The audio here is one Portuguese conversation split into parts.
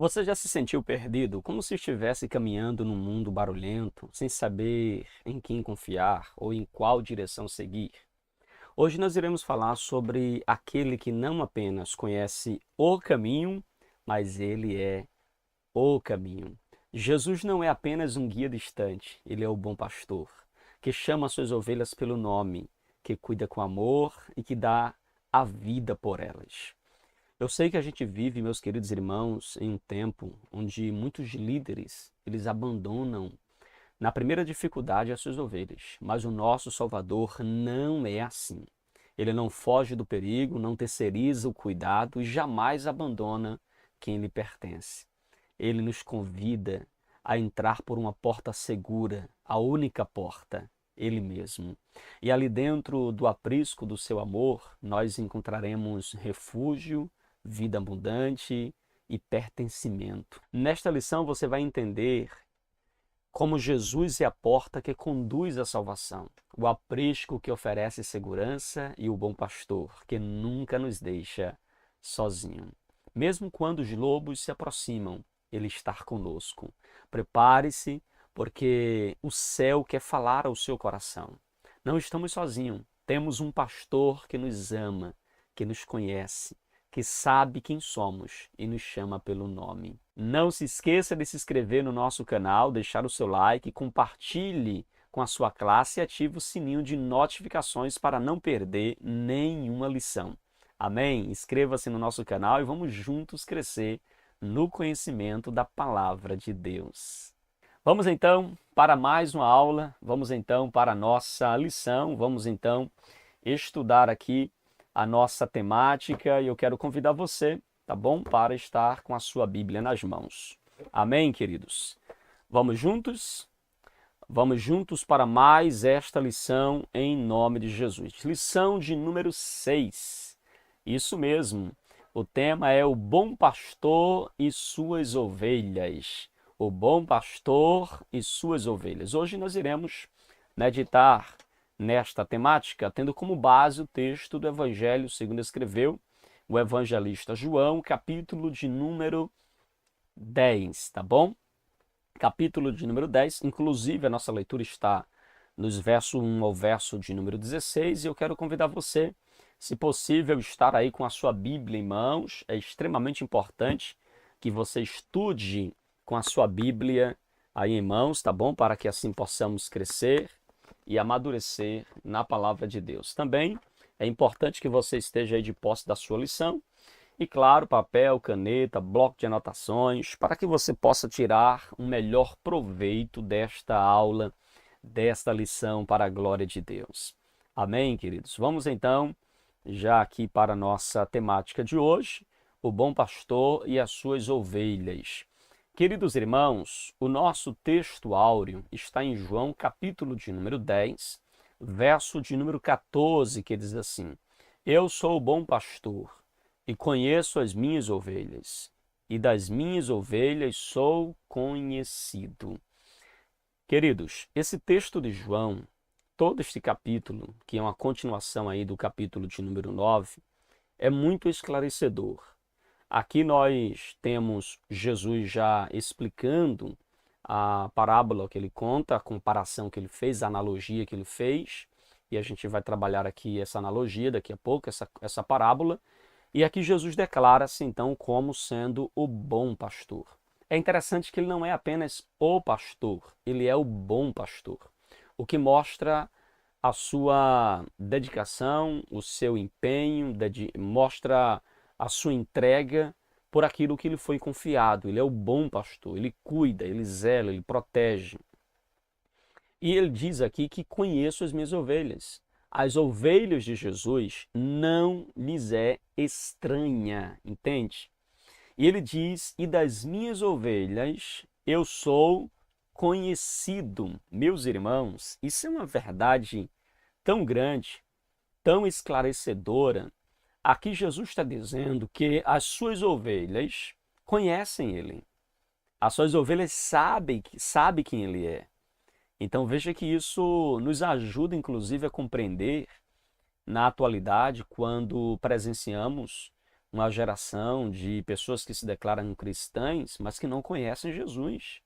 Você já se sentiu perdido, como se estivesse caminhando num mundo barulhento, sem saber em quem confiar ou em qual direção seguir? Hoje nós iremos falar sobre aquele que não apenas conhece o caminho, mas ele é o caminho. Jesus não é apenas um guia distante, ele é o bom pastor, que chama as suas ovelhas pelo nome, que cuida com amor e que dá a vida por elas. Eu sei que a gente vive, meus queridos irmãos, em um tempo onde muitos líderes, eles abandonam na primeira dificuldade as suas ovelhas, mas o nosso Salvador não é assim. Ele não foge do perigo, não terceiriza o cuidado e jamais abandona quem lhe pertence. Ele nos convida a entrar por uma porta segura, a única porta, Ele mesmo. E ali dentro do aprisco do seu amor, nós encontraremos refúgio, vida abundante e pertencimento. Nesta lição você vai entender como Jesus é a porta que conduz à salvação, o aprisco que oferece segurança e o bom pastor que nunca nos deixa sozinho. Mesmo quando os lobos se aproximam, ele está conosco. Prepare-se, porque o céu quer falar ao seu coração. Não estamos sozinhos, temos um pastor que nos ama, que nos conhece, que sabe quem somos e nos chama pelo nome. Não se esqueça de se inscrever no nosso canal, deixar o seu like, compartilhe com a sua classe e ative o sininho de notificações para não perder nenhuma lição. Amém? Inscreva-se no nosso canal e vamos juntos crescer no conhecimento da palavra de Deus. Vamos então para mais uma aula, vamos então para a nossa lição, vamos então estudar aqui a nossa temática e eu quero convidar você, tá bom? Para estar com a sua Bíblia nas mãos. Amém, queridos? Vamos juntos? Vamos juntos para mais esta lição em nome de Jesus. Lição de número 6. Isso mesmo. O tema é o bom pastor e suas ovelhas. O bom pastor e suas ovelhas. Hoje nós iremos meditar nesta temática, tendo como base o texto do Evangelho segundo escreveu o evangelista João, capítulo de número 10, tá bom? Capítulo de número 10, inclusive a nossa leitura está nos versos 1 ao verso de número 16, e eu quero convidar você, se possível, estar aí com a sua Bíblia em mãos. É extremamente importante que você estude com a sua Bíblia aí em mãos, tá bom? Para que assim possamos crescer e amadurecer na palavra de Deus. Também é importante que você esteja aí de posse da sua lição e, claro, papel, caneta, bloco de anotações, para que você possa tirar um melhor proveito desta aula, desta lição para a glória de Deus. Amém, queridos? Vamos então já aqui para a nossa temática de hoje, o bom pastor e as suas ovelhas. Queridos irmãos, o nosso texto áureo está em João, capítulo de número 10, verso de número 14, que diz assim: Eu sou o bom pastor e conheço as minhas ovelhas, e das minhas ovelhas sou conhecido. Queridos, esse texto de João, todo este capítulo, que é uma continuação aí do capítulo de número 9, é muito esclarecedor. Aqui nós temos Jesus já explicando a parábola que ele conta, a comparação que ele fez, a analogia que ele fez, e a gente vai trabalhar aqui essa analogia daqui a pouco, essa parábola, e aqui Jesus declara-se então como sendo o bom pastor. É interessante que ele não é apenas o pastor, ele é o bom pastor, o que mostra a sua dedicação, o seu empenho, mostra a sua entrega por aquilo que lhe foi confiado. Ele é o bom pastor, ele cuida, ele zela, ele protege. E ele diz aqui que conheço as minhas ovelhas. As ovelhas de Jesus não lhes é estranha, entende? E ele diz, e das minhas ovelhas eu sou conhecido. Meus irmãos, isso é uma verdade tão grande, tão esclarecedora. Aqui Jesus está dizendo que as suas ovelhas conhecem ele. As suas ovelhas sabem quem ele é. Então veja que isso nos ajuda, inclusive, a compreender na atualidade, quando presenciamos uma geração de pessoas que se declaram cristãs, mas que não conhecem Jesus.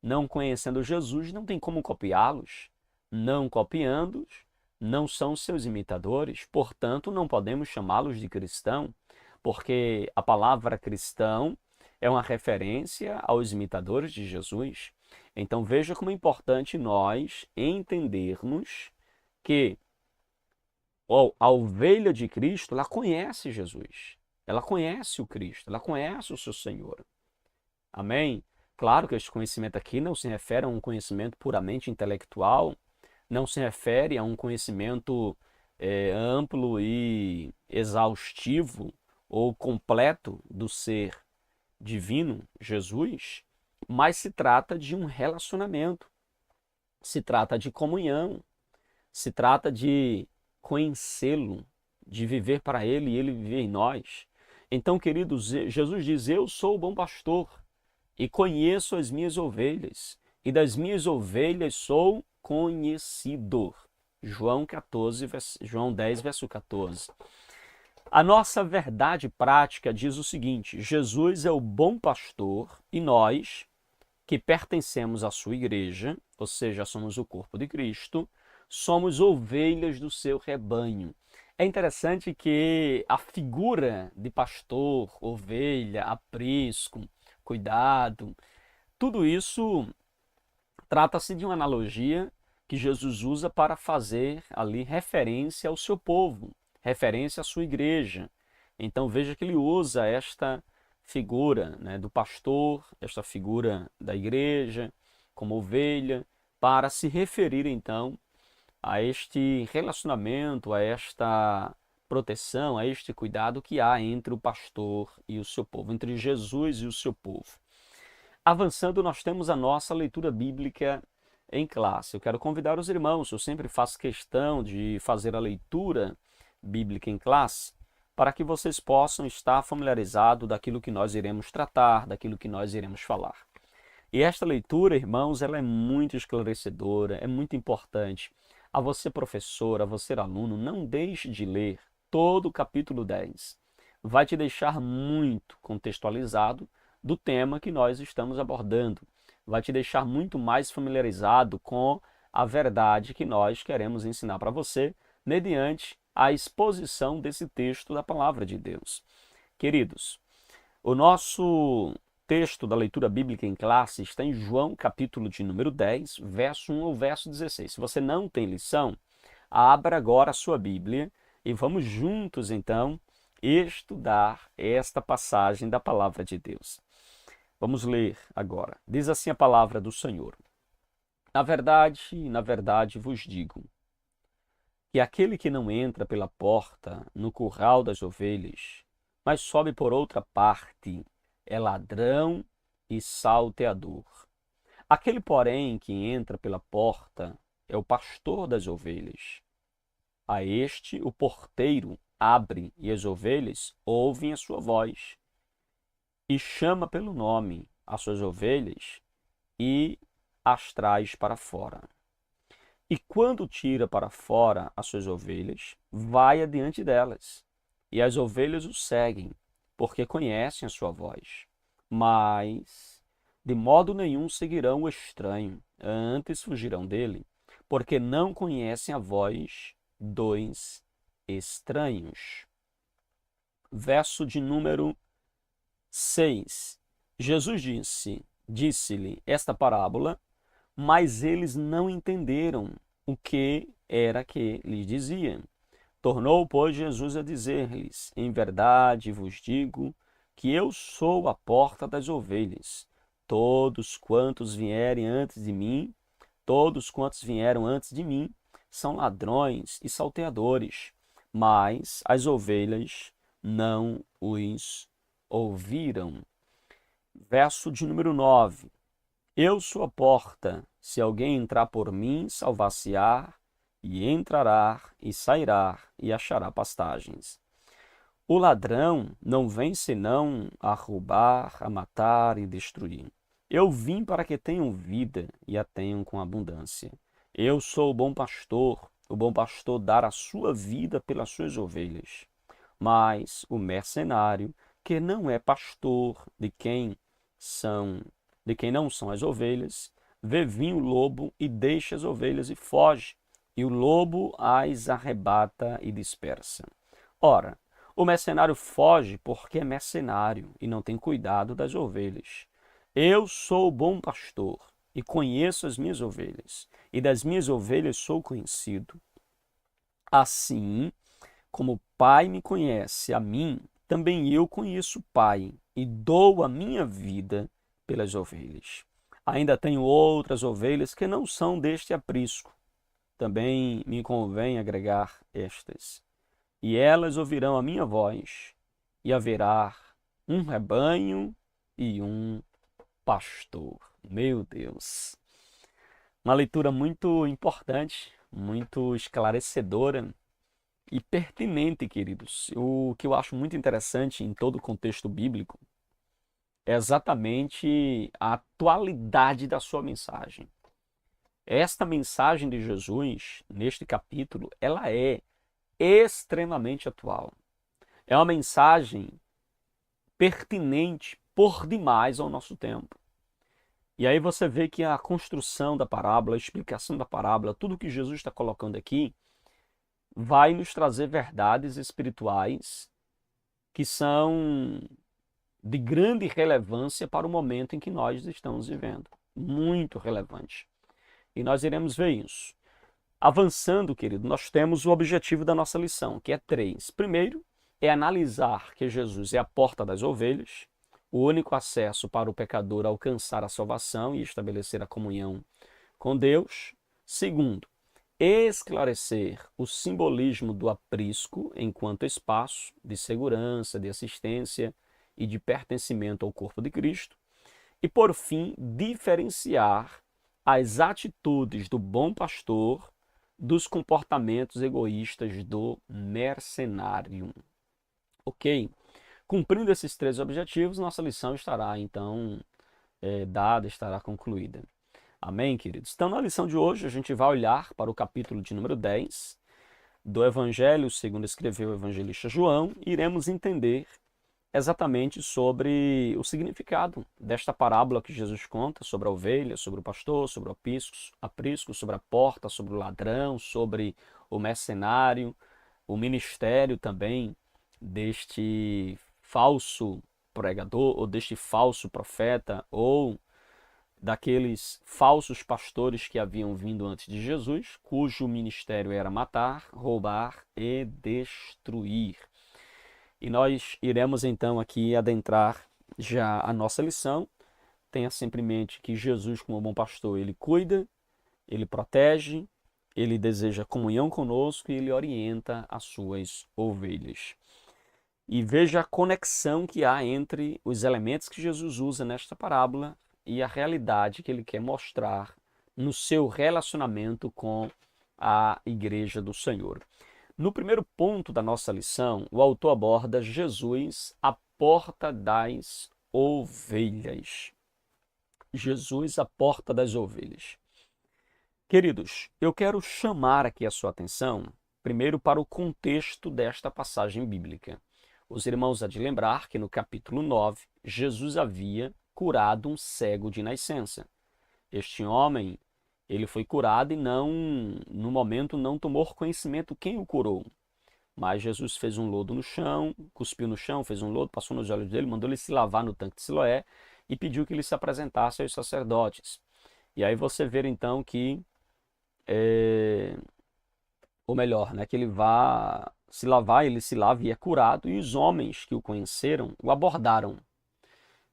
Não conhecendo Jesus, não tem como copiá-los. Não copiando-os, não são seus imitadores, portanto, não podemos chamá-los de cristão, porque a palavra cristão é uma referência aos imitadores de Jesus. Então, veja como é importante nós entendermos que a ovelha de Cristo, ela conhece Jesus, ela conhece o Cristo, ela conhece o seu Senhor. Amém? Claro que este conhecimento aqui não se refere a um conhecimento puramente intelectual, não se refere a um conhecimento amplo e exaustivo ou completo do ser divino, Jesus, mas se trata de um relacionamento, se trata de comunhão, se trata de conhecê-lo, de viver para ele e ele viver em nós. Então, queridos, Jesus diz: eu sou o bom pastor e conheço as minhas ovelhas, e das minhas ovelhas sou conhecido. João 10, verso 14. A nossa verdade prática diz o seguinte: Jesus é o bom pastor e nós, que pertencemos à sua igreja, ou seja, somos o corpo de Cristo, somos ovelhas do seu rebanho. É interessante que a figura de pastor, ovelha, aprisco, cuidado, tudo isso trata-se de uma analogia que Jesus usa para fazer ali referência ao seu povo, referência à sua igreja. Então veja que ele usa esta figura, né, do pastor, esta figura da igreja, como ovelha, para se referir então a este relacionamento, a esta proteção, a este cuidado que há entre o pastor e o seu povo, entre Jesus e o seu povo. Avançando, nós temos a nossa leitura bíblica em classe. Eu quero convidar os irmãos, eu sempre faço questão de fazer a leitura bíblica em classe, para que vocês possam estar familiarizados daquilo que nós iremos tratar, daquilo que nós iremos falar. E esta leitura, irmãos, ela é muito esclarecedora, é muito importante. A você, professor, a você, aluno, não deixe de ler todo o capítulo 10. Vai te deixar muito contextualizado do tema que nós estamos abordando. Vai te deixar muito mais familiarizado com a verdade que nós queremos ensinar para você, mediante a exposição desse texto da palavra de Deus. Queridos, o nosso texto da leitura bíblica em classe está em João, capítulo de número 10, verso 1 ao verso 16. Se você não tem lição, abra agora a sua Bíblia e vamos juntos, então, estudar esta passagem da palavra de Deus. Vamos ler agora. Diz assim a palavra do Senhor: na verdade vos digo, que aquele que não entra pela porta no curral das ovelhas, mas sobe por outra parte, é ladrão e salteador. Aquele, porém, que entra pela porta é o pastor das ovelhas. A este o porteiro abre e as ovelhas ouvem a sua voz. E chama pelo nome as suas ovelhas e as traz para fora. E quando tira para fora as suas ovelhas, vai adiante delas. E as ovelhas o seguem, porque conhecem a sua voz. Mas de modo nenhum seguirão o estranho, antes fugirão dele, porque não conhecem a voz dos estranhos. Verso de número 6. Jesus disse-lhe esta parábola, mas eles não entenderam o que era que lhes dizia. Tornou, pois, Jesus a dizer-lhes: em verdade vos digo que eu sou a porta das ovelhas. Todos quantos vieram antes de mim, são ladrões e salteadores, mas as ovelhas não os ouviram. Verso de número 9. Eu sou a porta, se alguém entrar por mim, salvar-se-á, e entrará e sairá e achará pastagens. O ladrão não vem senão a roubar, a matar e destruir. Eu vim para que tenham vida e a tenham com abundância. Eu sou o bom pastor dá a sua vida pelas suas ovelhas. Mas o mercenário, que não é pastor de quem não são as ovelhas, vê vir o lobo e deixa as ovelhas e foge, e o lobo as arrebata e dispersa. Ora, o mercenário foge porque é mercenário e não tem cuidado das ovelhas. Eu sou o bom pastor e conheço as minhas ovelhas, e das minhas ovelhas sou conhecido. Assim como o Pai me conhece a mim, também eu conheço o Pai e dou a minha vida pelas ovelhas. Ainda tenho outras ovelhas que não são deste aprisco. Também me convém agregar estas. E elas ouvirão a minha voz, e haverá um rebanho e um pastor. Meu Deus! Uma leitura muito importante, muito esclarecedora e pertinente, queridos. O que eu acho muito interessante em todo o contexto bíblico é exatamente a atualidade da sua mensagem. Esta mensagem de Jesus, neste capítulo, ela é extremamente atual. É uma mensagem pertinente por demais ao nosso tempo. E aí você vê que a construção da parábola, a explicação da parábola, tudo que Jesus está colocando aqui, vai nos trazer verdades espirituais que são de grande relevância para o momento em que nós estamos vivendo. Muito relevante. E nós iremos ver isso. Avançando, querido, nós temos o objetivo da nossa lição, que é 3. Primeiro, é analisar que Jesus é a porta das ovelhas, o único acesso para o pecador alcançar a salvação e estabelecer a comunhão com Deus. Segundo, esclarecer o simbolismo do aprisco enquanto espaço de segurança, de assistência e de pertencimento ao corpo de Cristo. E, por fim, diferenciar as atitudes do bom pastor dos comportamentos egoístas do mercenário. Ok? Cumprindo esses 3 objetivos, nossa lição estará, então, dada, estará concluída. Amém, queridos? Então, na lição de hoje, a gente vai olhar para o capítulo de número 10 do Evangelho, segundo escreveu o evangelista João, e iremos entender exatamente sobre o significado desta parábola que Jesus conta sobre a ovelha, sobre o pastor, sobre o aprisco, sobre a porta, sobre o ladrão, sobre o mercenário, o ministério também deste falso pregador ou deste falso profeta ou daqueles falsos pastores que haviam vindo antes de Jesus, cujo ministério era matar, roubar e destruir. E nós iremos então aqui adentrar já a nossa lição. Tenha sempre em mente que Jesus, como bom pastor, ele cuida, ele protege, ele deseja comunhão conosco e ele orienta as suas ovelhas. E veja a conexão que há entre os elementos que Jesus usa nesta parábola e a realidade que ele quer mostrar no seu relacionamento com a igreja do Senhor. No primeiro ponto da nossa lição, o autor aborda Jesus, a porta das ovelhas. Jesus, a porta das ovelhas. Queridos, eu quero chamar aqui a sua atenção, primeiro para o contexto desta passagem bíblica. Os irmãos há de lembrar que no capítulo 9, Jesus havia curado um cego de nascença. Este homem, ele foi curado e no momento não tomou conhecimento quem o curou. Mas Jesus fez um lodo no chão, cuspiu no chão, fez um lodo, passou nos olhos dele, mandou ele se lavar no tanque de Siloé e pediu que ele se apresentasse aos sacerdotes. E aí você vê então que, ou melhor, né, que ele vá se lavar, ele se lava e é curado, e os homens que o conheceram o abordaram.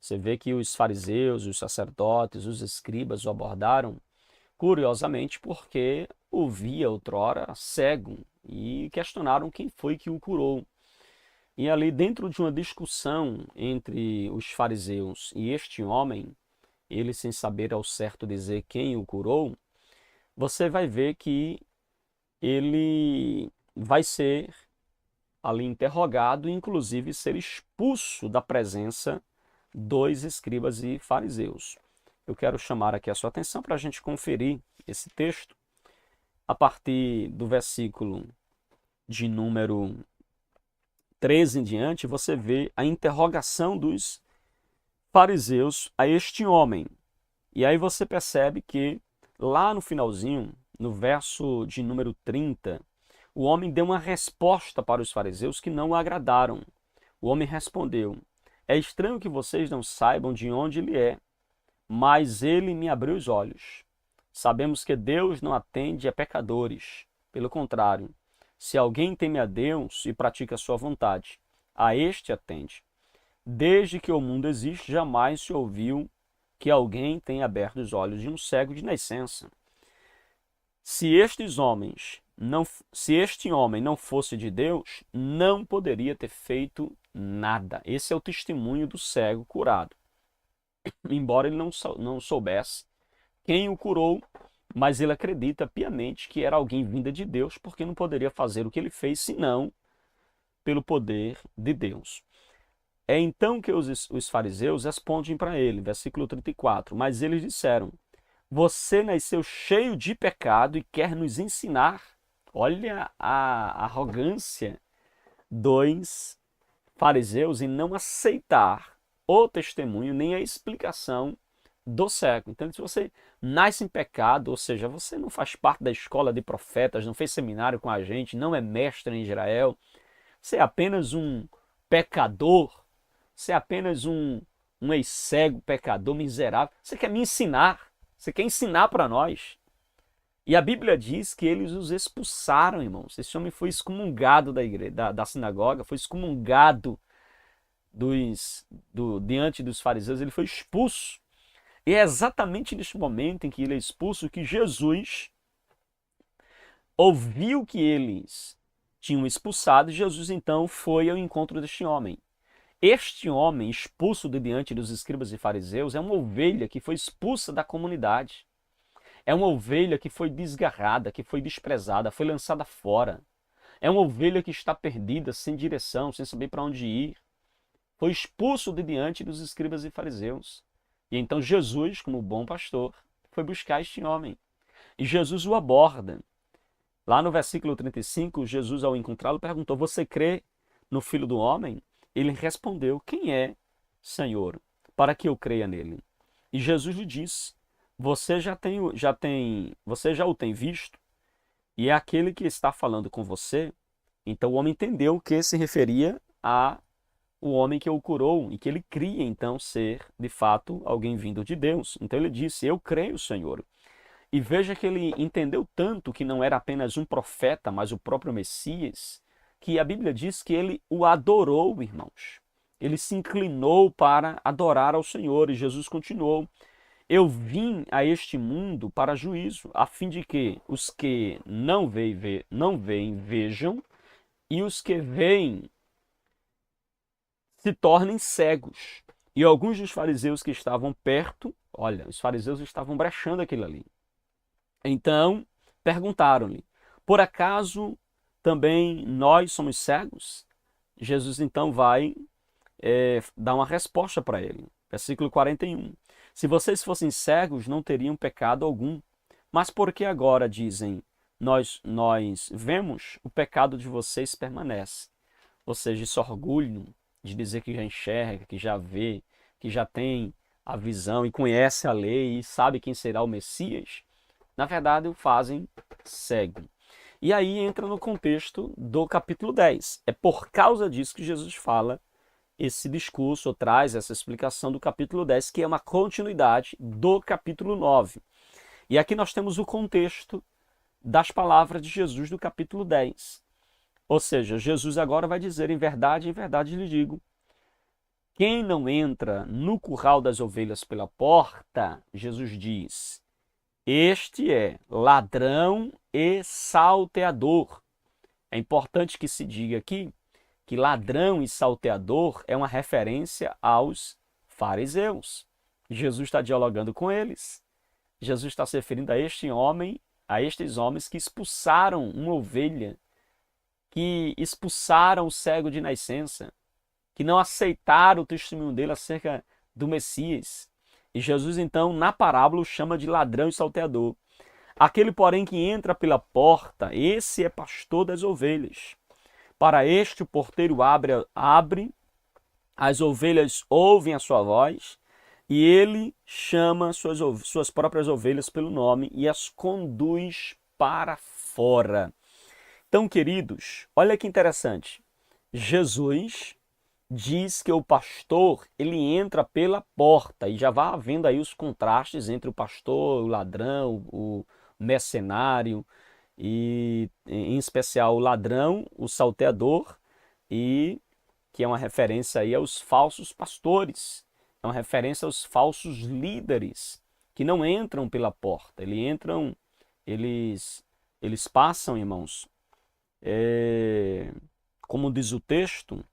Você vê que os fariseus, os sacerdotes, os escribas o abordaram, curiosamente, porque o via outrora cego e questionaram quem foi que o curou. E ali, dentro de uma discussão entre os fariseus e este homem, ele sem saber ao certo dizer quem o curou, você vai ver que ele vai ser ali interrogado e inclusive ser expulso da presença dos escribas e fariseus. Eu quero chamar aqui a sua atenção para a gente conferir esse texto a partir do versículo de número 13 em diante, você vê a interrogação dos fariseus a este homem. E aí você percebe que lá no finalzinho, no verso de número 30, o homem deu uma resposta para os fariseus que não o agradaram. O homem respondeu: é estranho que vocês não saibam de onde ele é, mas ele me abriu os olhos. Sabemos que Deus não atende a pecadores. Pelo contrário, se alguém teme a Deus e pratica a sua vontade, a este atende. Desde que o mundo existe, jamais se ouviu que alguém tenha aberto os olhos de um cego de nascença. Se este homem não fosse de Deus, não poderia ter feito nada. Esse é o testemunho do cego curado. Embora ele não soubesse quem o curou, mas ele acredita piamente que era alguém vinda de Deus, porque não poderia fazer o que ele fez, senão pelo poder de Deus. É então que os fariseus respondem para ele, versículo 34, mas eles disseram: você nasceu cheio de pecado e quer nos ensinar. Olha a arrogância dos fariseus em não aceitar o testemunho nem a explicação do cego. Então, se você nasce em pecado, ou seja, você não faz parte da escola de profetas, não fez seminário com a gente, não é mestre em Israel, você é apenas um pecador, você é apenas um ex-cego, pecador, miserável. Você quer me ensinar, você quer ensinar para nós. E a Bíblia diz que eles os expulsaram, irmãos. Esse homem foi excomungado da igreja, da sinagoga, foi excomungado diante dos fariseus, ele foi expulso. E é exatamente neste momento em que ele é expulso que Jesus ouviu que eles tinham expulsado, e Jesus então foi ao encontro deste homem. Este homem expulso de diante dos escribas e fariseus é uma ovelha que foi expulsa da comunidade. É uma ovelha que foi desgarrada, que foi desprezada, foi lançada fora. É uma ovelha que está perdida, sem direção, sem saber para onde ir. Foi expulso de diante dos escribas e fariseus. E então Jesus, como bom pastor, foi buscar este homem. E Jesus o aborda. Lá no versículo 35, Jesus, ao encontrá-lo, perguntou: você crê no Filho do Homem? Ele respondeu: quem é, Senhor, para que eu creia nele? E Jesus lhe disse: você já o tem visto, e é aquele que está falando com você. Então o homem entendeu que se referia a o homem que o curou e que ele cria então ser, de fato, alguém vindo de Deus. Então ele disse: eu creio, Senhor. E veja que ele entendeu tanto que não era apenas um profeta, mas o próprio Messias, que a Bíblia diz que ele o adorou, irmãos. Ele se inclinou para adorar ao Senhor, e Jesus continuou: eu vim a este mundo para juízo, a fim de que os que não veem vejam, e os que veem se tornem cegos. E alguns dos fariseus que estavam perto, olha, os fariseus estavam brechando aquilo ali. Então perguntaram-lhe: por acaso também nós somos cegos? Jesus então vai dar uma resposta para ele. Versículo 41. Se vocês fossem cegos, não teriam pecado algum. Mas por que agora dizem: nós vemos, o pecado de vocês permanece? Ou seja, esse orgulho de dizer que já enxerga, que já vê, que já tem a visão e conhece a lei e sabe quem será o Messias, na verdade o fazem cego. E aí entra no contexto do capítulo 10. É por causa disso que Jesus fala esse discurso, ou traz essa explicação do capítulo 10, que é uma continuidade do capítulo 9. E aqui nós temos o contexto das palavras de Jesus do capítulo 10. Ou seja, Jesus agora vai dizer: em verdade lhe digo, quem não entra no curral das ovelhas pela porta, Jesus diz, este é ladrão e salteador. É importante que se diga aqui que ladrão e salteador é uma referência aos fariseus. Jesus está dialogando com eles. Jesus está se referindo a estes homens que expulsaram uma ovelha, que expulsaram o cego de nascença, que não aceitaram o testemunho dele acerca do Messias. E Jesus, então, na parábola, o chama de ladrão e salteador. Aquele, porém, que entra pela porta, esse é pastor das ovelhas. Para este o porteiro abre, as ovelhas ouvem a sua voz, e ele chama suas próprias ovelhas pelo nome e as conduz para fora. Então, queridos, olha que interessante. Jesus diz que o pastor, ele entra pela porta, e já vai havendo aí os contrastes entre o pastor, o ladrão, o mercenário, e em especial o ladrão, o salteador, e que é uma referência aí aos falsos pastores, é uma referência aos falsos líderes, que não entram pela porta, eles passam, irmãos, como diz o texto,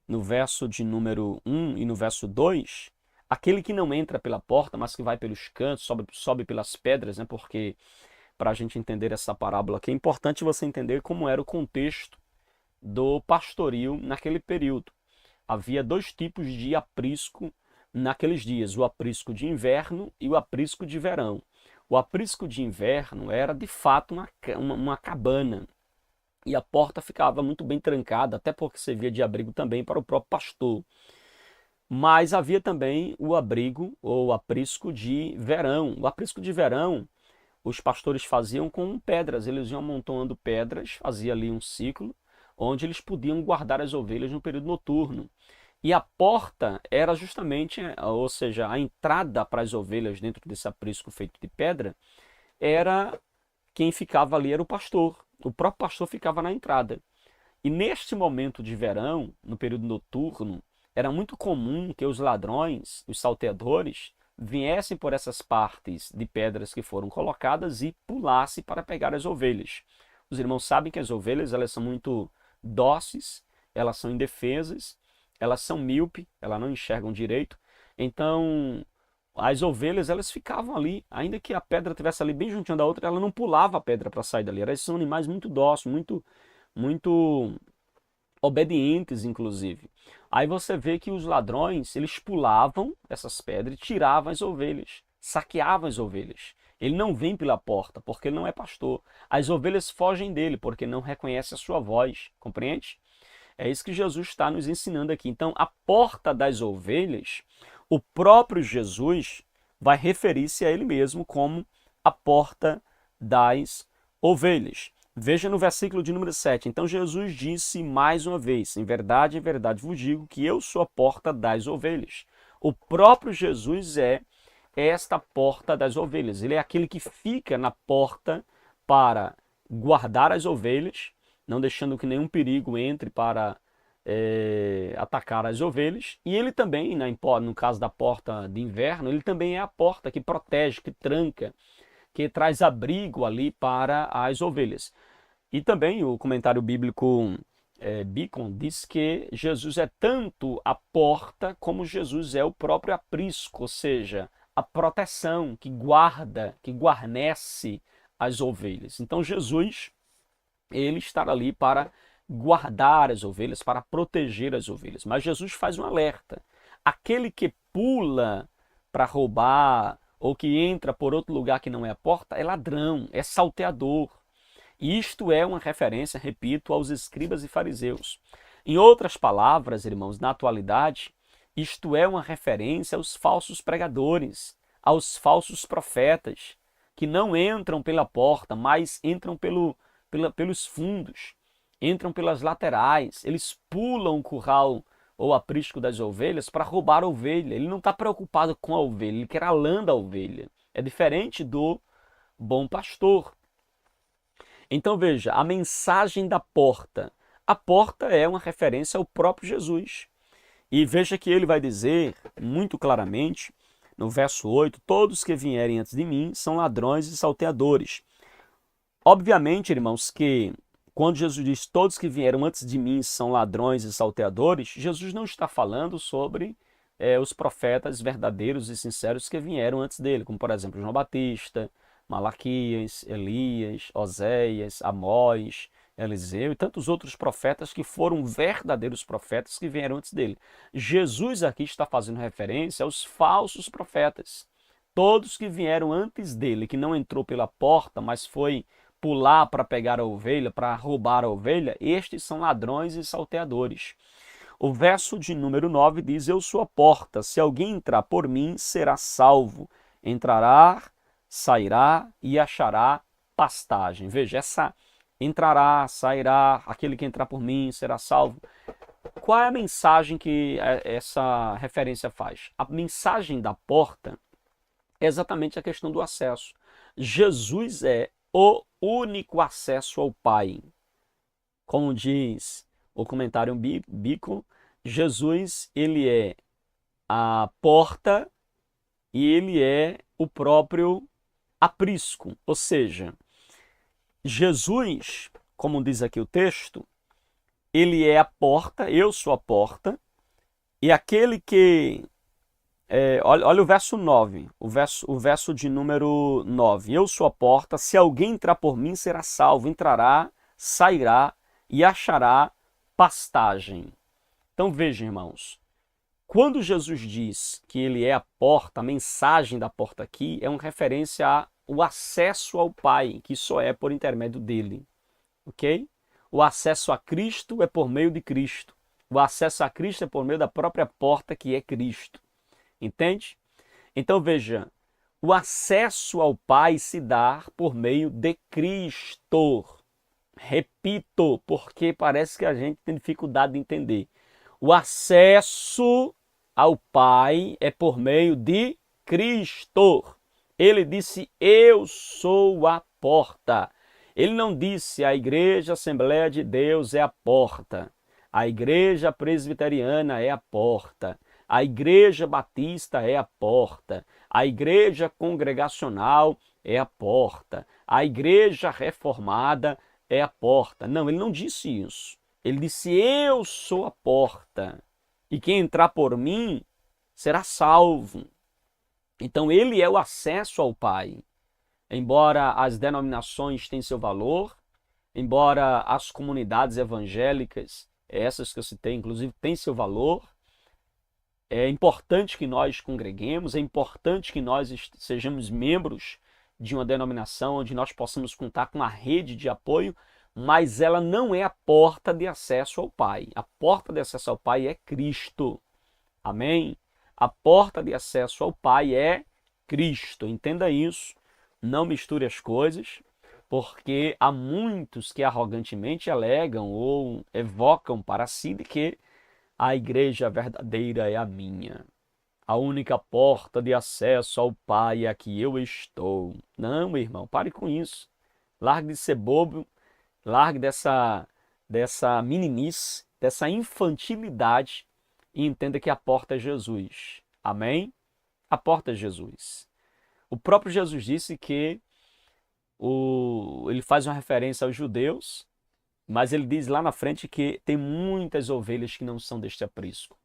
no verso de número 1 e no verso 2, aquele que não entra pela porta, mas que vai pelos cantos, sobe pelas pedras, né? Porque para a gente entender essa parábola aqui, é importante você entender como era o contexto do pastoril naquele período. Havia dois tipos de aprisco naqueles dias, o aprisco de inverno e o aprisco de verão. O aprisco de inverno era de fato uma cabana, e a porta ficava muito bem trancada, até porque servia de abrigo também para o próprio pastor. Mas havia também o abrigo ou aprisco de verão. O aprisco de verão, os pastores faziam com pedras, eles iam amontoando pedras, fazia ali um ciclo, onde eles podiam guardar as ovelhas no período noturno. E a porta era justamente, ou seja, a entrada para as ovelhas dentro desse aprisco feito de pedra, era quem ficava ali era o pastor. O próprio pastor ficava na entrada. E neste momento de verão, no período noturno, era muito comum que os ladrões, os salteadores, viessem por essas partes de pedras que foram colocadas e pulassem para pegar as ovelhas. Os irmãos sabem que as ovelhas, elas são muito dóceis, elas são indefesas, elas são míope, elas não enxergam direito. Então, as ovelhas, elas ficavam ali, ainda que a pedra estivesse ali bem juntinho da outra, ela não pulava a pedra para sair dali. Elas são animais muito dóceis, muito obedientes, inclusive. Aí você vê que os ladrões, eles pulavam essas pedras e tiravam as ovelhas, saqueavam as ovelhas. Ele não vem pela porta, porque ele não é pastor. As ovelhas fogem dele, porque não reconhece a sua voz, compreende? É isso que Jesus está nos ensinando aqui. Então, a porta das ovelhas, o próprio Jesus vai referir-se a ele mesmo como a porta das ovelhas. Veja no versículo de número 7. Então Jesus disse mais uma vez, em verdade vos digo que eu sou a porta das ovelhas. O próprio Jesus é esta porta das ovelhas. Ele é aquele que fica na porta para guardar as ovelhas, não deixando que nenhum perigo entre para atacar as ovelhas. E ele também, no caso da porta de inverno, ele também é a porta que protege, que tranca, que traz abrigo ali para as ovelhas. E também o comentário bíblico Beacon diz que Jesus é tanto a porta como Jesus é o próprio aprisco, ou seja, a proteção que guarda, que guarnece as ovelhas. Então Jesus, ele está ali para guardar as ovelhas, para proteger as ovelhas. Mas Jesus faz um alerta. Aquele que pula para roubar ou que entra por outro lugar que não é a porta é ladrão, é salteador. E isto é uma referência, repito, aos escribas e fariseus. Em outras palavras, irmãos, na atualidade, isto é uma referência aos falsos pregadores, aos falsos profetas, que não entram pela porta, mas entram pelos fundos, entram pelas laterais, eles pulam o curral ou aprisco das ovelhas para roubar a ovelha. Ele não está preocupado com a ovelha, ele quer a lã da ovelha. É diferente do bom pastor. Então veja, a mensagem da porta. A porta é uma referência ao próprio Jesus. E veja que ele vai dizer muito claramente, no verso 8, todos que vierem antes de mim são ladrões e salteadores. Obviamente, irmãos, que quando Jesus diz todos que vieram antes de mim são ladrões e salteadores, Jesus não está falando sobre os profetas verdadeiros e sinceros que vieram antes dele, como por exemplo João Batista, Malaquias, Elias, Oséias, Amós, Eliseu e tantos outros profetas que foram verdadeiros profetas que vieram antes dele. Jesus aqui está fazendo referência aos falsos profetas. Todos que vieram antes dele, que não entrou pela porta, mas foi pular para pegar a ovelha, para roubar a ovelha, estes são ladrões e salteadores. O verso de número 9 diz: eu sou a porta, se alguém entrar por mim, será salvo. Entrará, sairá e achará pastagem. Veja, essa entrará, sairá, aquele que entrar por mim será salvo. Qual é a mensagem que essa referência faz? A mensagem da porta é exatamente a questão do acesso. Jesus é o único acesso ao Pai. Como diz o comentário bíblico, Jesus, ele é a porta e ele é o próprio aprisco. Ou seja, Jesus, como diz aqui o texto, ele é a porta, eu sou a porta, e aquele que... olha o verso 9, o verso de número 9. Eu sou a porta, se alguém entrar por mim será salvo, entrará, sairá e achará pastagem. Então veja, irmãos, quando Jesus diz que ele é a porta, a mensagem da porta aqui é uma referência ao acesso ao Pai, que só é por intermédio dele, ok? O acesso a Cristo é por meio de Cristo. O acesso a Cristo é por meio da própria porta que é Cristo. Entende? Então veja, o acesso ao Pai se dá por meio de Cristo. Repito, porque parece que a gente tem dificuldade de entender. O acesso ao Pai é por meio de Cristo. Ele disse: eu sou a porta. Ele não disse: a Igreja Assembleia de Deus é a porta. A Igreja Presbiteriana é a porta. A Igreja Batista é a porta. A Igreja Congregacional é a porta. A Igreja Reformada é a porta. Não, ele não disse isso. Ele disse: eu sou a porta. E quem entrar por mim será salvo. Então ele é o acesso ao Pai. Embora as denominações tenham seu valor, embora as comunidades evangélicas, essas que eu citei, inclusive, têm seu valor, é importante que nós congreguemos, é importante que nós sejamos membros de uma denominação onde nós possamos contar com uma rede de apoio, mas ela não é a porta de acesso ao Pai. A porta de acesso ao Pai é Cristo. Amém? A porta de acesso ao Pai é Cristo. Entenda isso. Não misture as coisas, porque há muitos que arrogantemente alegam ou evocam para si de que a igreja verdadeira é a minha. A única porta de acesso ao Pai é a que eu estou. Não, irmão, pare com isso. Largue de ser bobo, largue dessa meninice, dessa infantilidade e entenda que a porta é Jesus. Amém? A porta é Jesus. O próprio Jesus disse que ele faz uma referência aos judeus, mas ele diz lá na frente que tem muitas ovelhas que não são deste aprisco.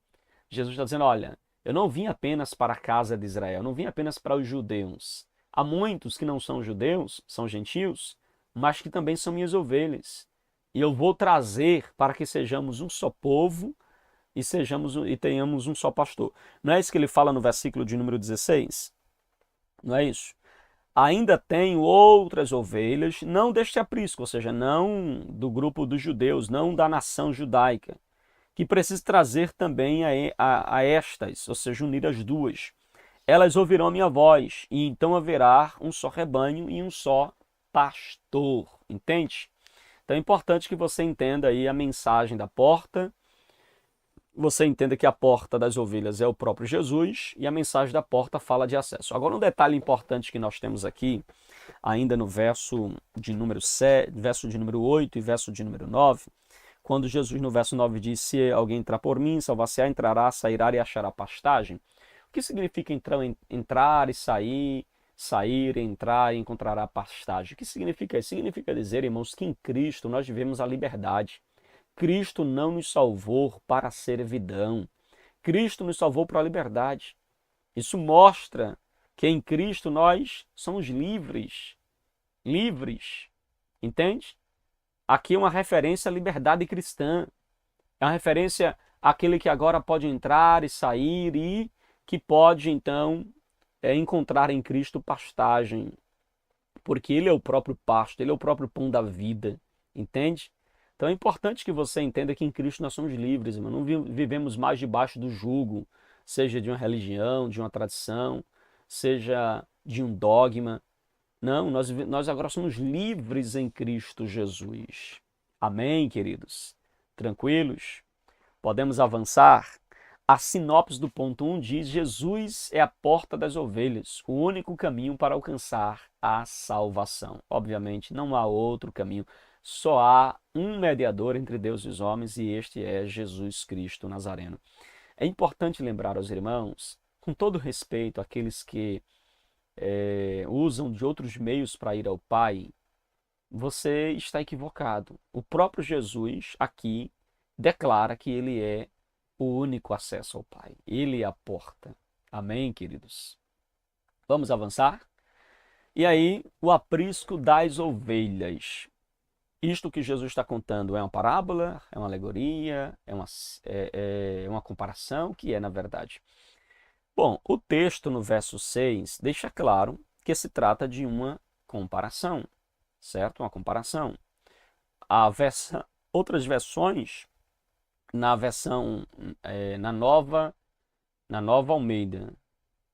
Jesus está dizendo: olha, eu não vim apenas para a casa de Israel, eu não vim apenas para os judeus. Há muitos que não são judeus, são gentios, mas que também são minhas ovelhas. E eu vou trazer para que sejamos um só povo e tenhamos um só pastor. Não é isso que ele fala no versículo de número 16? Não é isso? Ainda tenho outras ovelhas, não deste aprisco, ou seja, não do grupo dos judeus, não da nação judaica, que preciso trazer também a estas, ou seja, unir as duas. Elas ouvirão a minha voz, e então haverá um só rebanho e um só pastor. Entende? Então é importante que você entenda aí a mensagem da porta, você entenda que a porta das ovelhas é o próprio Jesus e a mensagem da porta fala de acesso. Agora, um detalhe importante que nós temos aqui, ainda no verso de número 7, verso de número 8 e verso de número 9, quando Jesus no verso 9 diz: se alguém entrar por mim, salvar-se-á, entrará, sairá e achará pastagem. O que significa entrar e sair, sair, entrar e encontrará pastagem? O que significa isso? Significa dizer, irmãos, que em Cristo nós vivemos a liberdade. Cristo não nos salvou para a servidão. Cristo nos salvou para a liberdade. Isso mostra que em Cristo nós somos livres. Livres. Entende? Aqui é uma referência à liberdade cristã. É uma referência àquele que agora pode entrar e sair e que pode, então, encontrar em Cristo pastagem. porque ele é o próprio pasto, ele é o próprio pão da vida, entende? Então é importante que você entenda que em Cristo nós somos livres, irmão. Não vivemos mais debaixo do jugo, seja de uma religião, de uma tradição, seja de um dogma. Não, nós agora somos livres em Cristo Jesus. Amém, queridos? Tranquilos? Podemos avançar? A sinopse do ponto 1 diz: Jesus é a porta das ovelhas, o único caminho para alcançar a salvação. Obviamente, não há outro caminho, só há um mediador entre Deus e os homens, e este é Jesus Cristo Nazareno. É importante lembrar aos irmãos, com todo respeito àqueles que usam de outros meios para ir ao Pai, você está equivocado. O próprio Jesus aqui declara que ele é o único acesso ao Pai. Ele é a porta. Amém, queridos? Vamos avançar? E aí, o aprisco das ovelhas. Isto que Jesus está contando é uma parábola, é uma alegoria, é uma comparação, que é na verdade. Bom, o texto no verso 6 deixa claro que se trata de uma comparação, certo? Uma comparação. Outras versões, na nova Almeida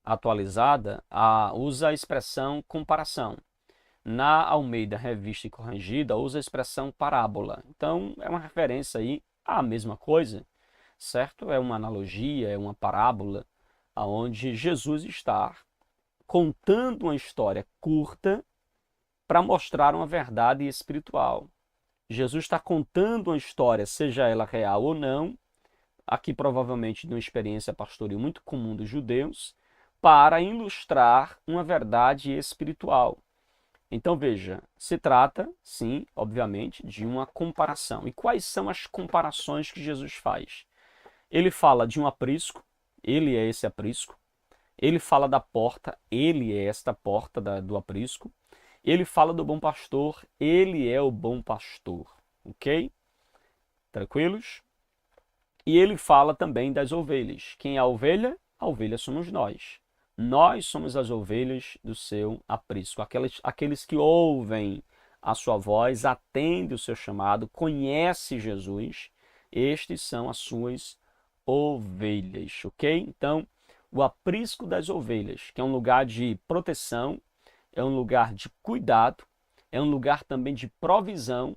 atualizada, usa a expressão comparação. Na Almeida Revista e Corrigida, usa a expressão parábola. Então, é uma referência aí à mesma coisa, certo? É uma analogia, é uma parábola, onde Jesus está contando uma história curta para mostrar uma verdade espiritual. Jesus está contando uma história, seja ela real ou não, aqui provavelmente de uma experiência pastoril muito comum dos judeus, para ilustrar uma verdade espiritual. Então veja, se trata, sim, obviamente, de uma comparação. E quais são as comparações que Jesus faz? Ele fala de um aprisco, ele é esse aprisco. Ele fala da porta, ele é esta porta do aprisco. Ele fala do bom pastor, ele é o bom pastor. Ok? Tranquilos? E ele fala também das ovelhas. Quem é a ovelha? A ovelha somos nós. Nós somos as ovelhas do seu aprisco. Aqueles que ouvem a sua voz, atendem o seu chamado, conhecem Jesus. Estes são as suas ovelhas, ok? Então, o aprisco das ovelhas, que é um lugar de proteção, é um lugar de cuidado, é um lugar também de provisão,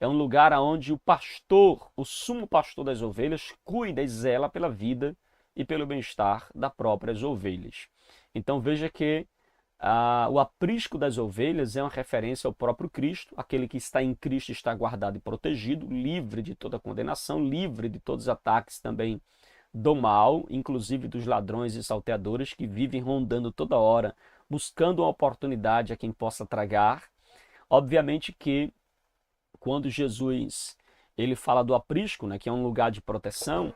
é um lugar onde o pastor, o sumo pastor das ovelhas, cuida e zela pela vida e pelo bem-estar das próprias ovelhas. Então veja que o aprisco das ovelhas é uma referência ao próprio Cristo. Aquele que está em Cristo está guardado e protegido, livre de toda condenação, livre de todos os ataques também do mal, inclusive dos ladrões e salteadores que vivem rondando toda hora, buscando uma oportunidade a quem possa tragar. Obviamente que quando Jesus ele fala do aprisco, né, que é um lugar de proteção,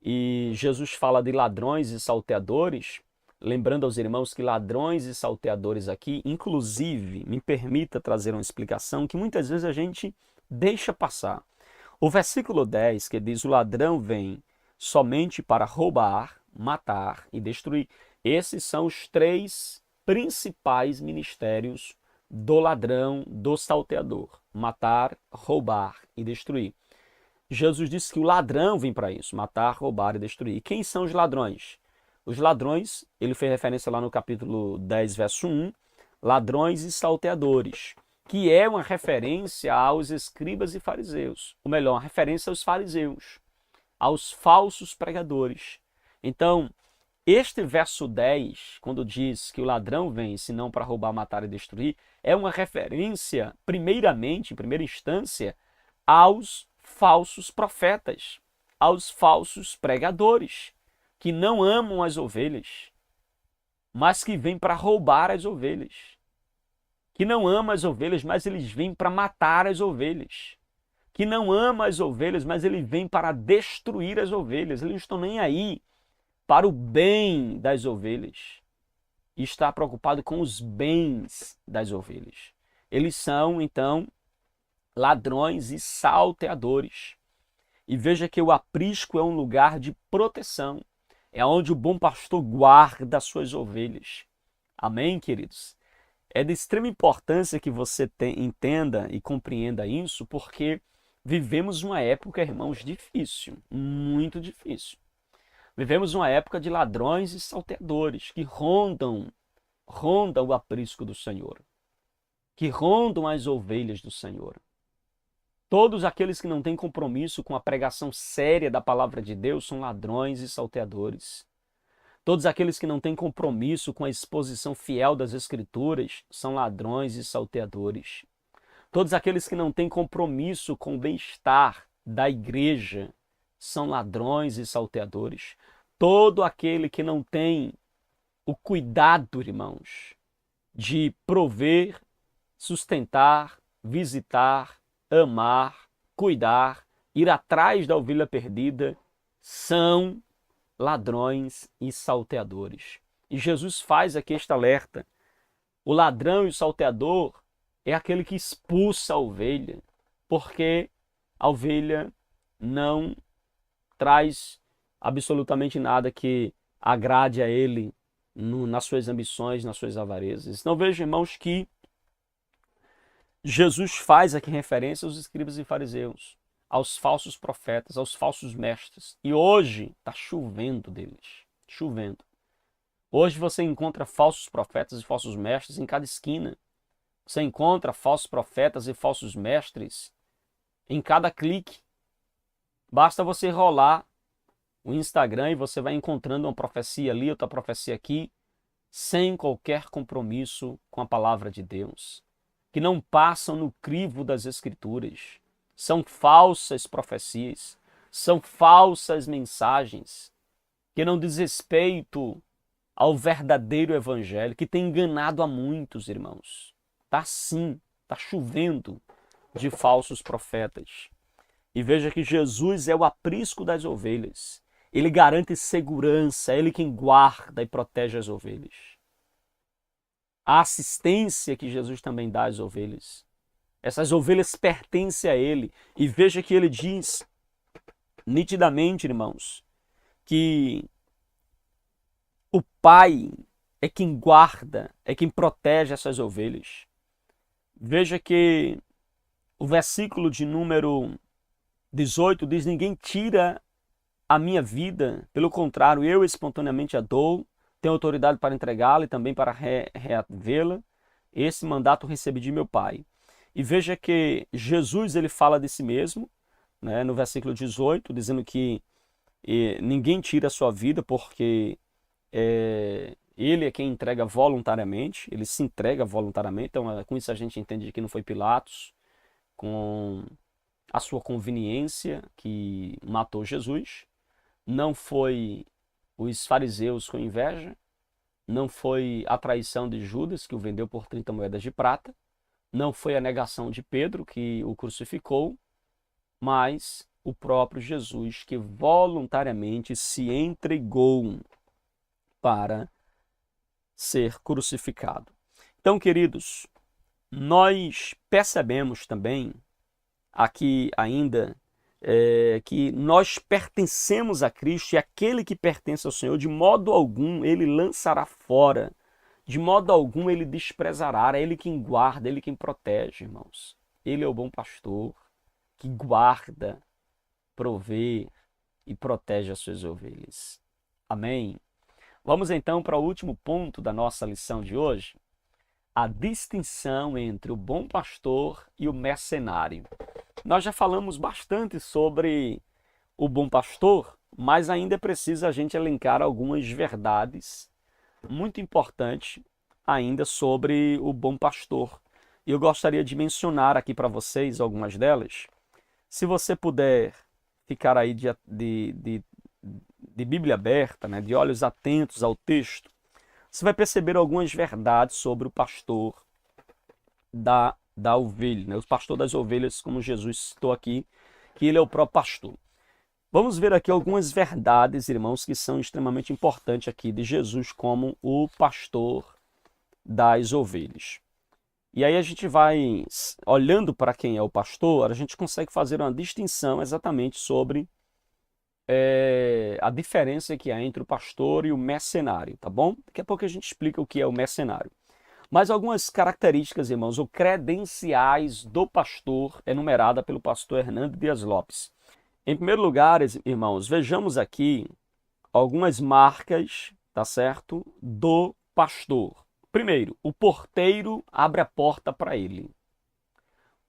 e Jesus fala de ladrões e salteadores, lembrando aos irmãos que ladrões e salteadores aqui, inclusive, me permita trazer uma explicação que muitas vezes a gente deixa passar. O versículo 10, que diz: o ladrão vem somente para roubar, matar e destruir. Esses são os três principais ministérios do ladrão, do salteador: matar, roubar e destruir. Jesus disse que o ladrão vem para isso: matar, roubar e destruir. E quem são os ladrões? Os ladrões, ele fez referência lá no capítulo 10, verso 1, ladrões e salteadores, que é uma referência aos escribas e fariseus. Ou melhor, uma referência aos fariseus, aos falsos pregadores. Então, este verso 10, quando diz que o ladrão vem senão para roubar, matar e destruir, é uma referência, primeiramente, em primeira instância, aos falsos profetas, aos falsos pregadores, que não amam as ovelhas, mas que vêm para roubar as ovelhas. Que não amam as ovelhas, mas eles vêm para matar as ovelhas. Que não amam as ovelhas, mas eles vêm para destruir as ovelhas. Eles não estão nem aí para o bem das ovelhas. E está preocupado com os bens das ovelhas. Eles são, então, ladrões e salteadores. E veja que o aprisco é um lugar de proteção. É onde o bom pastor guarda as suas ovelhas. Amém, queridos? É de extrema importância que você entenda e compreenda isso, porque vivemos uma época, irmãos, difícil, muito difícil. Vivemos uma época de ladrões e salteadores que rondam o aprisco do Senhor, que rondam as ovelhas do Senhor. Todos aqueles que não têm compromisso com a pregação séria da palavra de Deus são ladrões e salteadores. Todos aqueles que não têm compromisso com a exposição fiel das Escrituras são ladrões e salteadores. Todos aqueles que não têm compromisso com o bem-estar da igreja são ladrões e salteadores. Todo aquele que não tem o cuidado, irmãos, de prover, sustentar, visitar, amar, cuidar, ir atrás da ovelha perdida, são ladrões e salteadores. E Jesus faz aqui este alerta. O ladrão e o salteador é aquele que expulsa a ovelha, porque a ovelha não traz absolutamente nada que agrade a ele nas suas ambições, nas suis avarezas. Então veja, irmãos, que Jesus faz aqui referência aos escribas e fariseus, aos falsos profetas, aos falsos mestres. E hoje está chovendo deles, chovendo. Hoje você encontra falsos profetas e falsos mestres em cada esquina. Você encontra falsos profetas e falsos mestres em cada clique. Basta você rolar o Instagram e você vai encontrando uma profecia ali, outra profecia aqui, sem qualquer compromisso com a palavra de Deus, que não passam no crivo das Escrituras. São falsas profecias, são falsas mensagens, que não diz respeito ao verdadeiro evangelho, que tem enganado a muitos, irmãos. Está sim, está chovendo de falsos profetas. E veja que Jesus é o aprisco das ovelhas. Ele garante segurança, é Ele quem guarda e protege as ovelhas. A assistência que Jesus também dá às ovelhas. Essas ovelhas pertencem a Ele. E veja que Ele diz nitidamente, irmãos, que o Pai é quem guarda, é quem protege essas ovelhas. Veja que o versículo de número 18 diz: ninguém tira a minha vida, pelo contrário, eu espontaneamente a dou, tenho autoridade para entregá-la e também para reavê-la. Esse mandato recebi de meu Pai. E veja que Jesus ele fala de si mesmo, né, no versículo 18, dizendo que ninguém tira a sua vida porque ele é quem entrega voluntariamente, ele se entrega voluntariamente. Então, com isso a gente entende que não foi Pilatos, com a sua conveniência, que matou Jesus. Não foi os fariseus com inveja, não foi a traição de Judas, que o vendeu por 30 moedas de prata, não foi a negação de Pedro, que o crucificou, mas o próprio Jesus, que voluntariamente se entregou para ser crucificado. Então, queridos, nós percebemos também aqui ainda que nós pertencemos a Cristo, e aquele que pertence ao Senhor, de modo algum ele lançará fora, de modo algum ele desprezará. É Ele quem guarda, Ele quem protege, irmãos. Ele é o bom pastor que guarda, provê e protege as suas ovelhas. Amém? Vamos então para o último ponto da nossa lição de hoje: a distinção entre o bom pastor e o mercenário. Nós já falamos bastante sobre o bom pastor, mas ainda é preciso a gente elencar algumas verdades muito importantes ainda sobre o bom pastor. E eu gostaria de mencionar aqui para vocês algumas delas. Se você puder ficar aí de Bíblia aberta, né, de olhos atentos ao texto, você vai perceber algumas verdades sobre o pastor da ovelha, né? O pastor das ovelhas, como Jesus citou aqui, que ele é o próprio pastor. Vamos ver aqui algumas verdades, irmãos, que são extremamente importantes aqui de Jesus como o pastor das ovelhas. E aí a gente vai, olhando para quem é o pastor, a gente consegue fazer uma distinção exatamente sobre a diferença que há entre o pastor e o mercenário, tá bom? Daqui a pouco a gente explica o que é o mercenário. Mas algumas características, irmãos, ou credenciais do pastor, enumerada pelo pastor Hernando Dias Lopes. Em primeiro lugar, irmãos, vejamos aqui algumas marcas, tá certo, do pastor. Primeiro, o porteiro abre a porta para ele.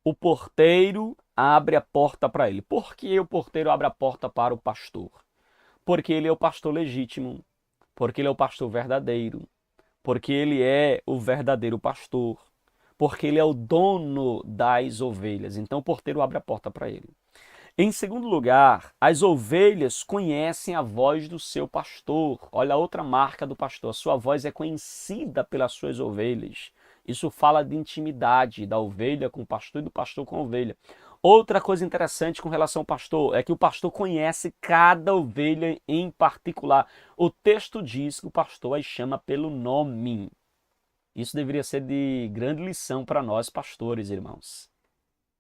O porteiro abre a porta para ele. Por que o porteiro abre a porta para o pastor? Porque ele é o pastor legítimo, porque ele é o pastor verdadeiro, porque ele é o verdadeiro pastor, porque ele é o dono das ovelhas. Então o porteiro abre a porta para ele. Em segundo lugar, as ovelhas conhecem a voz do seu pastor. Olha a outra marca do pastor. A sua voz é conhecida pelas suas ovelhas. Isso fala de intimidade da ovelha com o pastor e do pastor com a ovelha. Outra coisa interessante com relação ao pastor é que o pastor conhece cada ovelha em particular. O texto diz que o pastor as chama pelo nome. Isso deveria ser de grande lição para nós pastores, irmãos.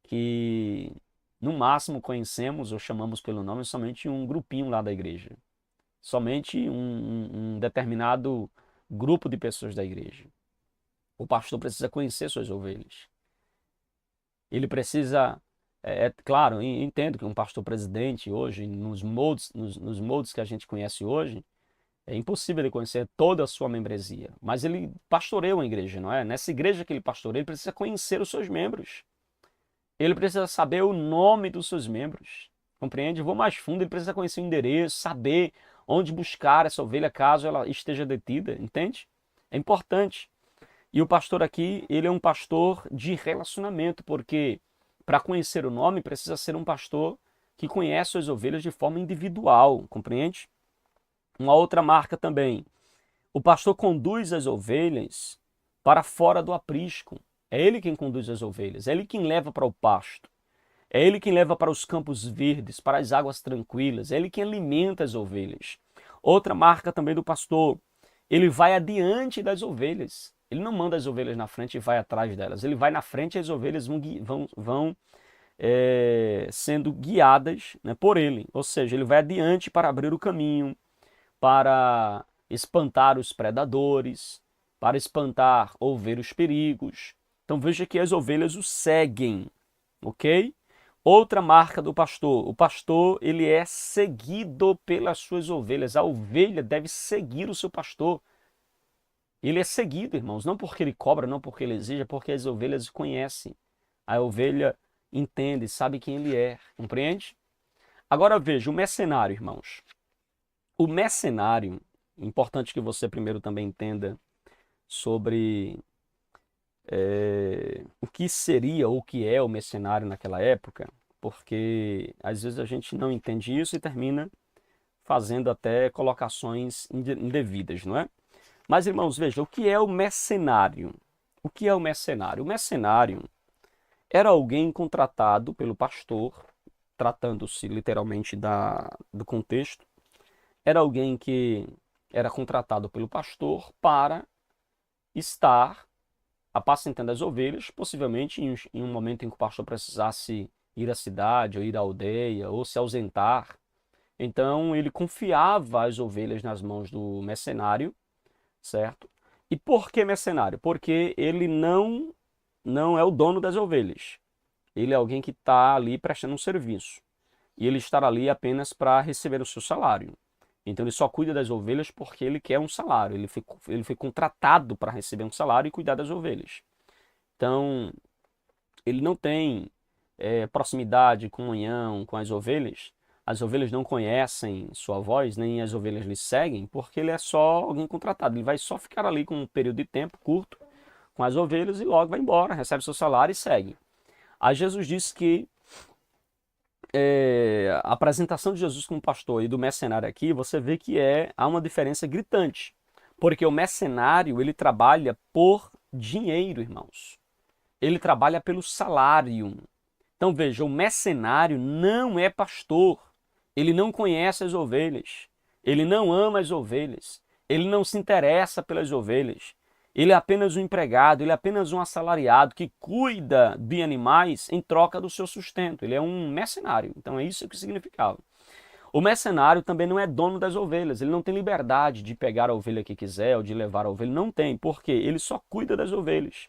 Que no máximo conhecemos ou chamamos pelo nome somente um grupinho lá da igreja. Somente um determinado grupo de pessoas da igreja. O pastor precisa conhecer suas ovelhas. Ele precisa, claro, entendo que um pastor presidente hoje, nos moldes que a gente conhece hoje, é impossível ele conhecer toda a sua membresia. Mas ele pastoreia uma igreja, não é? Nessa igreja que ele pastoreia, ele precisa conhecer os seus membros. Ele precisa saber o nome dos seus membros. Compreende? Vou mais fundo, ele precisa conhecer o endereço, saber onde buscar essa ovelha caso ela esteja detida. Entende? É importante. E o pastor aqui, ele é um pastor de relacionamento, porque para conhecer o nome precisa ser um pastor que conhece suas ovelhas de forma individual. Compreende? Uma outra marca também. O pastor conduz as ovelhas para fora do aprisco. É ele quem conduz as ovelhas, é ele quem leva para o pasto, é ele quem leva para os campos verdes, para as águas tranquilas, é ele quem alimenta as ovelhas. Outra marca também do pastor, ele vai adiante das ovelhas. Ele não manda as ovelhas na frente e vai atrás delas, ele vai na frente e as ovelhas vão sendo guiadas, né, por ele. Ou seja, ele vai adiante para abrir o caminho, para espantar os predadores, para espantar ou ver os perigos. Então veja que as ovelhas o seguem, ok? Outra marca do pastor. O pastor, ele é seguido pelas suas ovelhas. A ovelha deve seguir o seu pastor. Ele é seguido, irmãos, não porque ele cobra, não porque ele exige, é porque as ovelhas conhecem. A ovelha entende, sabe quem ele é, compreende? Agora veja, o mercenário, irmãos. O mercenário, importante que você primeiro também entenda sobre o que seria ou o que é o mercenário naquela época, porque às vezes a gente não entende isso e termina fazendo até colocações indevidas, não é? Mas, irmãos, veja, o que é o mercenário? O que é o mercenário? O mercenário era alguém contratado pelo pastor, tratando-se literalmente do contexto, era alguém que era contratado pelo pastor para estar apacentando as ovelhas, possivelmente em um momento em que o pastor precisasse ir à cidade, ou ir à aldeia, ou se ausentar. Então ele confiava as ovelhas nas mãos do mercenário, certo? E por que mercenário? Porque ele não é o dono das ovelhas. Ele é alguém que está ali prestando um serviço. E ele está ali apenas para receber o seu salário. Então ele só cuida das ovelhas porque ele quer um salário. Ele foi contratado para receber um salário e cuidar das ovelhas. Então ele não tem proximidade, comunhão com as ovelhas. As ovelhas não conhecem sua voz, nem as ovelhas lhe seguem, porque ele é só alguém contratado. Ele vai só ficar ali com um período de tempo curto com as ovelhas e logo vai embora, recebe seu salário e segue. Aí Jesus disse que a apresentação de Jesus como pastor e do mercenário aqui, você vê que há uma diferença gritante. Porque o mercenário, ele trabalha por dinheiro, irmãos. Ele trabalha pelo salário. Então veja, o mercenário não é pastor. Ele não conhece as ovelhas. Ele não ama as ovelhas. Ele não se interessa pelas ovelhas. Ele é apenas um empregado, ele é apenas um assalariado que cuida de animais em troca do seu sustento. Ele é um mercenário. Então é isso que significava. O mercenário também não é dono das ovelhas, ele não tem liberdade de pegar a ovelha que quiser ou de levar a ovelha, não tem, porque ele só cuida das ovelhas.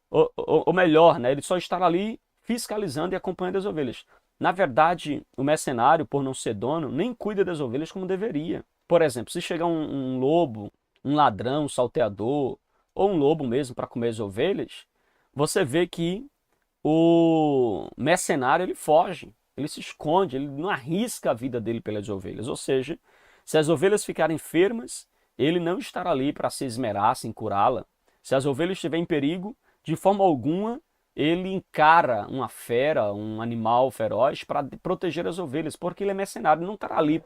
Ou melhor, né, ele só está ali fiscalizando e acompanhando as ovelhas. Na verdade, o mercenário, por não ser dono, nem cuida das ovelhas como deveria. Por exemplo, se chegar um lobo, um ladrão, um salteador, ou um lobo mesmo para comer as ovelhas, você vê que o mercenário ele foge, ele se esconde, ele não arrisca a vida dele pelas ovelhas. Ou seja, se as ovelhas ficarem enfermas, ele não estará ali para se esmerar em curá-la. Se as ovelhas estiverem em perigo, de forma alguma ele encara uma fera, um animal feroz para proteger as ovelhas, porque ele é mercenário, ele não estará ali.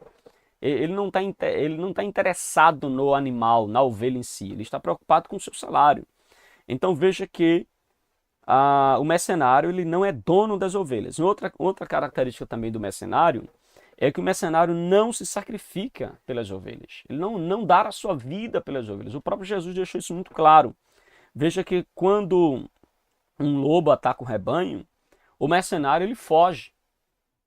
Ele não tá interessado no animal, na ovelha em si, ele está preocupado com o seu salário. Então veja que o mercenário ele não é dono das ovelhas. Outra característica também do mercenário é que o mercenário não se sacrifica pelas ovelhas. Ele não dá a sua vida pelas ovelhas. O próprio Jesus deixou isso muito claro. Veja que quando um lobo ataca o rebanho, o mercenário ele foge.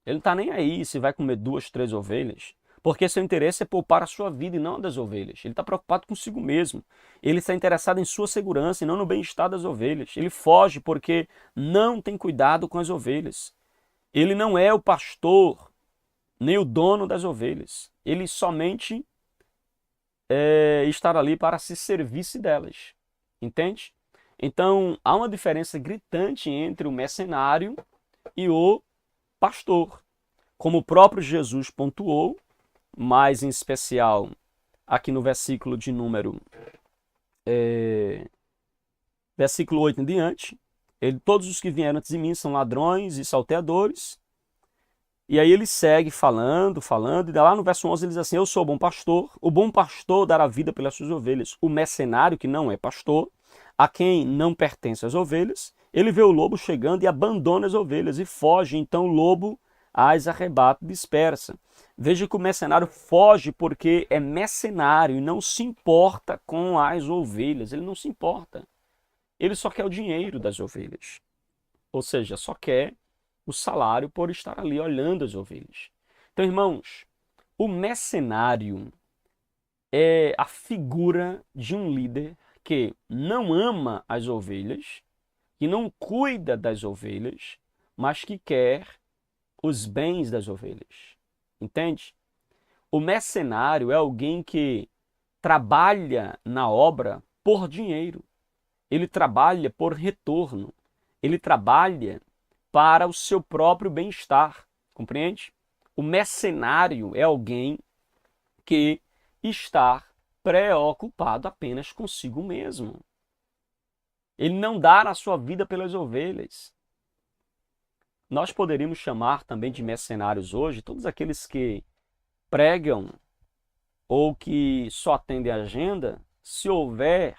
Ele não está nem aí se vai comer 2, 3 ovelhas. Porque seu interesse é poupar a sua vida e não a das ovelhas. Ele está preocupado consigo mesmo. Ele está interessado em sua segurança e não no bem-estar das ovelhas. Ele foge porque não tem cuidado com as ovelhas. Ele não é o pastor, nem o dono das ovelhas. Ele somente estar ali para se servir-se delas. Entende? Então, há uma diferença gritante entre o mercenário e o pastor. Como o próprio Jesus pontuou, mais em especial aqui no versículo de número versículo 8 em diante, todos os que vieram antes de mim são ladrões e salteadores. E aí ele segue falando, e lá no verso 11 ele diz assim: eu sou o bom pastor dará vida pelas suas ovelhas. O mercenário, que não é pastor, a quem não pertence as ovelhas, ele vê o lobo chegando e abandona as ovelhas e foge, então o lobo as arrebata e dispersa. Veja que o mercenário foge porque é mercenário e não se importa com as ovelhas. Ele não se importa. Ele só quer o dinheiro das ovelhas. Ou seja, só quer o salário por estar ali olhando as ovelhas. Então, irmãos, o mercenário é a figura de um líder que não ama as ovelhas, que não cuida das ovelhas, mas que quer os bens das ovelhas. Entende? O mercenário é alguém que trabalha na obra por dinheiro. Ele trabalha por retorno. Ele trabalha para o seu próprio bem-estar. Compreende? O mercenário é alguém que está preocupado apenas consigo mesmo. Ele não dá a sua vida pelas ovelhas. Nós poderíamos chamar também de mercenários hoje todos aqueles que pregam ou que só atendem a agenda se houver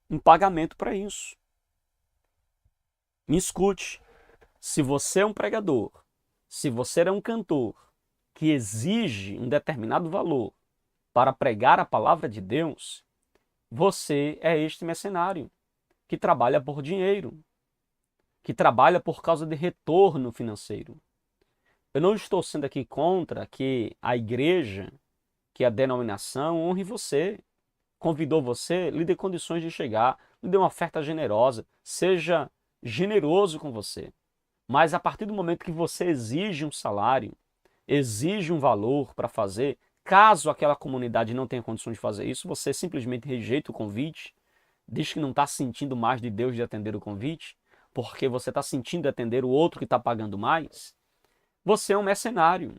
um pagamento para isso. Me escute, se você é um pregador, se você é um cantor que exige um determinado valor para pregar a palavra de Deus, você é este mercenário que trabalha por dinheiro, que trabalha por causa de retorno financeiro. Eu não estou sendo aqui contra que a igreja, que a denominação honre você, convidou você, lhe dê condições de chegar, lhe dê uma oferta generosa, seja generoso com você. Mas a partir do momento que você exige um salário, exige um valor para fazer, caso aquela comunidade não tenha condições de fazer isso, você simplesmente rejeita o convite, diz que não está sentindo mais de Deus de atender o convite, porque você está sentindo de atender o outro que está pagando mais, você é um mercenário,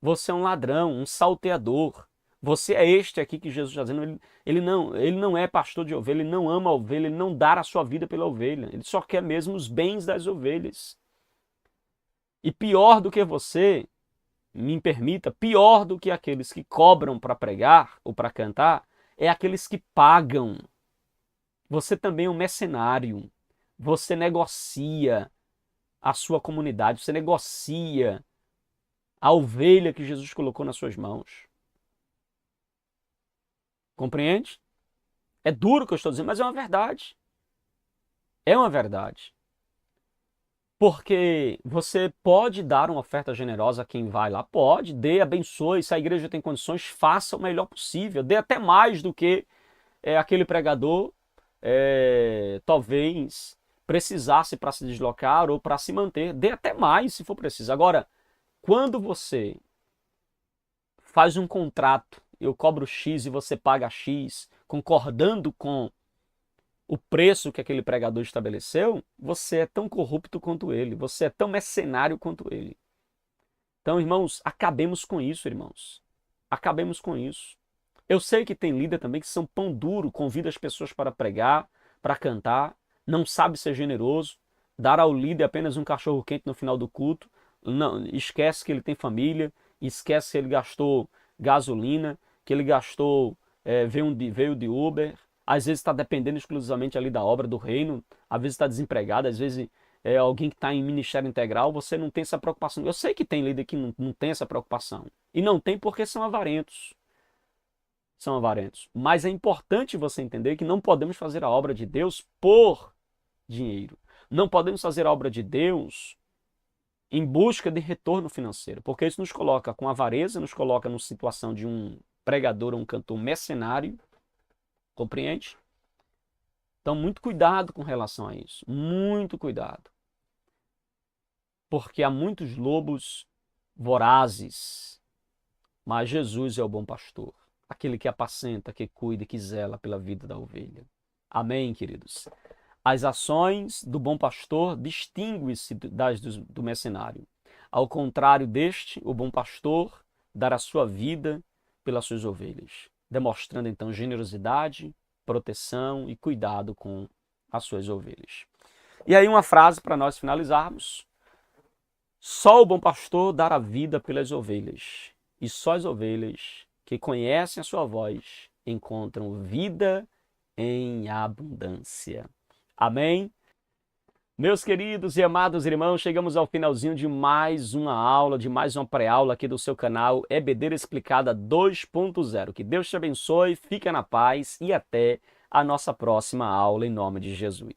você é um ladrão, um salteador. Você é este aqui que Jesus está dizendo, ele não é pastor de ovelha, ele não ama a ovelha, ele não dá a sua vida pela ovelha, ele só quer mesmo os bens das ovelhas. E pior do que você, me permita, pior do que aqueles que cobram para pregar ou para cantar, é aqueles que pagam. Você também é um mercenário, você negocia a sua comunidade, você negocia a ovelha que Jesus colocou nas suas mãos. Compreende? É duro o que eu estou dizendo, mas é uma verdade. É uma verdade. Porque você pode dar uma oferta generosa a quem vai lá, pode, dê, abençoe, se a igreja tem condições, faça o melhor possível, dê até mais do que aquele pregador talvez precisasse para se deslocar ou para se manter, dê até mais se for preciso. Agora, quando você faz um contrato, eu cobro X e você paga X, concordando com o preço que aquele pregador estabeleceu, você é tão corrupto quanto ele, você é tão mercenário quanto ele. Então, irmãos, acabemos com isso, irmãos. Acabemos com isso. Eu sei que tem líder também que são pão duro, convida as pessoas para pregar, para cantar, não sabe ser generoso, dar ao líder apenas um cachorro quente no final do culto, não, esquece que ele tem família, esquece que ele gastou gasolina, que ele gastou, veio de Uber, às vezes está dependendo exclusivamente ali da obra do reino, às vezes está desempregado, às vezes é alguém que está em ministério integral, você não tem essa preocupação. Eu sei que tem líder que não tem essa preocupação. E não tem porque são avarentos. São avarentos. Mas é importante você entender que não podemos fazer a obra de Deus por dinheiro. Não podemos fazer a obra de Deus em busca de retorno financeiro, porque isso nos coloca com avareza, nos coloca numa situação de um pregador ou um cantor mercenário, compreende? Então, muito cuidado com relação a isso, muito cuidado. Porque há muitos lobos vorazes, mas Jesus é o bom pastor, aquele que apacenta, que cuida e que zela pela vida da ovelha. Amém, queridos? As ações do bom pastor distinguem-se das do mercenário. Ao contrário deste, o bom pastor dará sua vida pelas suas ovelhas, demonstrando então generosidade, proteção e cuidado com as suas ovelhas. E aí uma frase para nós finalizarmos. Só o bom pastor dará vida pelas ovelhas, e só as ovelhas que conhecem a sua voz encontram vida em abundância. Amém? Meus queridos e amados irmãos, chegamos ao finalzinho de mais uma aula, de mais uma pré-aula aqui do seu canal EBD Explicada 2.0. Que Deus te abençoe, fica na paz e até a nossa próxima aula em nome de Jesus.